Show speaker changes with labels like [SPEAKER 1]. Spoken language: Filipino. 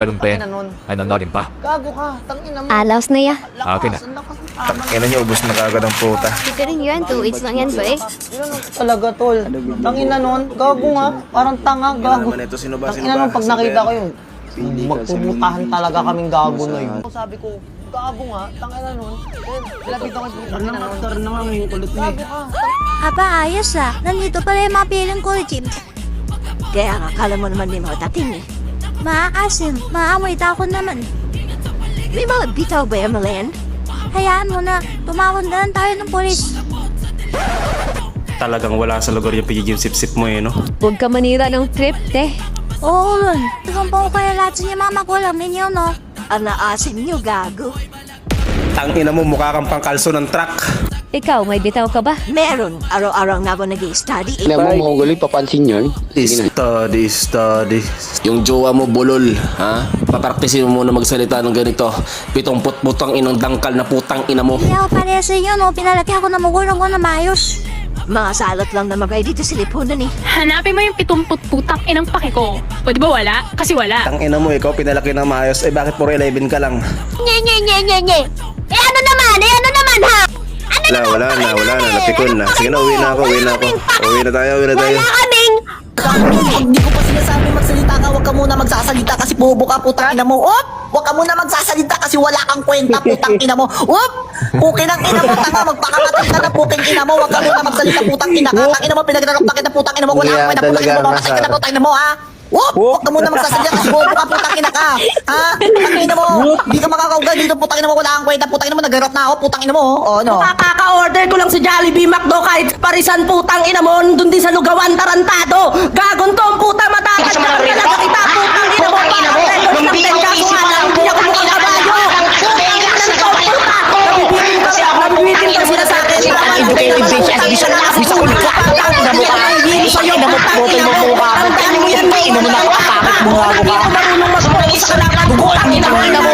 [SPEAKER 1] Ganun pa yan.
[SPEAKER 2] Tangina nun.
[SPEAKER 1] Ay, nanonoodin pa.
[SPEAKER 2] Gago ka. Tangina mo.
[SPEAKER 3] Alaws na ya.
[SPEAKER 1] Akin na.
[SPEAKER 2] Ang lakas ng tama.
[SPEAKER 4] Kailan niya ubos na kagad ang puta.
[SPEAKER 3] Ika rin yan, 2 weeks lang yan ba eh.
[SPEAKER 2] Yun ang talaga, tol. Tangina nun. Gago nga. Parang tanga. Gago.
[SPEAKER 4] naman ito, sino ba,
[SPEAKER 2] Tangina nun, pag nakita ko yun, magpumutahan talaga kaming gago na yun. Sabi ko, gago nga. Tangina nun. Lapit ako sa tangina nun.
[SPEAKER 5] na nga ngayon kulit na
[SPEAKER 2] Gago ka.
[SPEAKER 6] Aba, ayos ah. Nandito pala yung mga piling ko, Jim. Kaya nga, kala mo naman may mga dating eh. Maaasim, maamoy tako naman. May mga bitaw ba yung Malen? Hayaan mo na, tumawag na lang tayo ng polis.
[SPEAKER 5] Talagang wala sa lugar yung pagiging sip-sip mo eh, no?
[SPEAKER 3] Huwag ka manira ng trip, te.
[SPEAKER 6] Oo, Lon. Tumampaw kaya lahat sa niya mama ko lang ninyo, no? Anaasim niyo, gago.
[SPEAKER 5] Tangina mo, mukha kang pangkalso ng truck.
[SPEAKER 3] Ikaw, may bitaw ka ba?
[SPEAKER 6] Meron, araw-araw nga ako nag-i-study.
[SPEAKER 7] Ina mo mahuguli, papansin yun.
[SPEAKER 5] Study.
[SPEAKER 7] Yung jowa mo bulol, ha? Papraktisin mo muna magsalita ng ganito. Pitong putputang inang dangkal na putang ina mo.
[SPEAKER 6] Hindi ako pala sa inyo, no? Pinalaki ako na magulang ko na mayos. Mga salot lang na magay dito sa lipunan eh.
[SPEAKER 8] Hanapin mo yung 70 putang inang pake ko. Pwede ba wala? Kasi wala.
[SPEAKER 5] Tangina mo, ikaw pinalaki ng maayos. Eh bakit puro 11 ka lang?
[SPEAKER 6] Nye. Eh ano naman ha?
[SPEAKER 4] Wala na, napikon na. Sige na, uwi na ako. Uwi na tayo.
[SPEAKER 6] kaming...
[SPEAKER 9] Hindi ko pa sinasabi magsalita ka, huwag ka muna magsasalita kasi bobo ka, putang ina mo. Op! Huwag ka muna magsasalita kasi wala kang kwenta, putang ina mo. Op! Pukin ang ina mo, tanga, magpakamatid ka na puking ina mo. Huwag ka muna magsalita, putang ina ka. Tang ina mo, pinagdarap na kita, putang ina mo. Wala kang kwenta, putang ina mo. Mamatay ka na, putang ina mo, ha? Whoop! Huwag ka muna magsasalita kasi bobo ka, putang ina ka. Ha? Putang ina mo. Hindi ka makakaugal dito, putang ina mo. Wala kang kwenta, putang ina mo. Nag-garot na ako, putang ina mo. O, ano? Kaka-order ko lang sa Jollibee McDo kahit parisan putang ina mo. Nandun din sa lugawan, tarantado. Gagon to ang puta, matatag ka talaga kita, putang ina mo. Lumping ka kung alam, hindi ako mukhang kabayo. Putang ina ng to, puta. Nabibitin ka sila sa akin. Educated bitch, as bisa ulit ka. Ina mo ka. Ina mo pa. Ina mo yan. Ina mo na ako. Ina mo marunong mag-focus ka lang. Ina mo.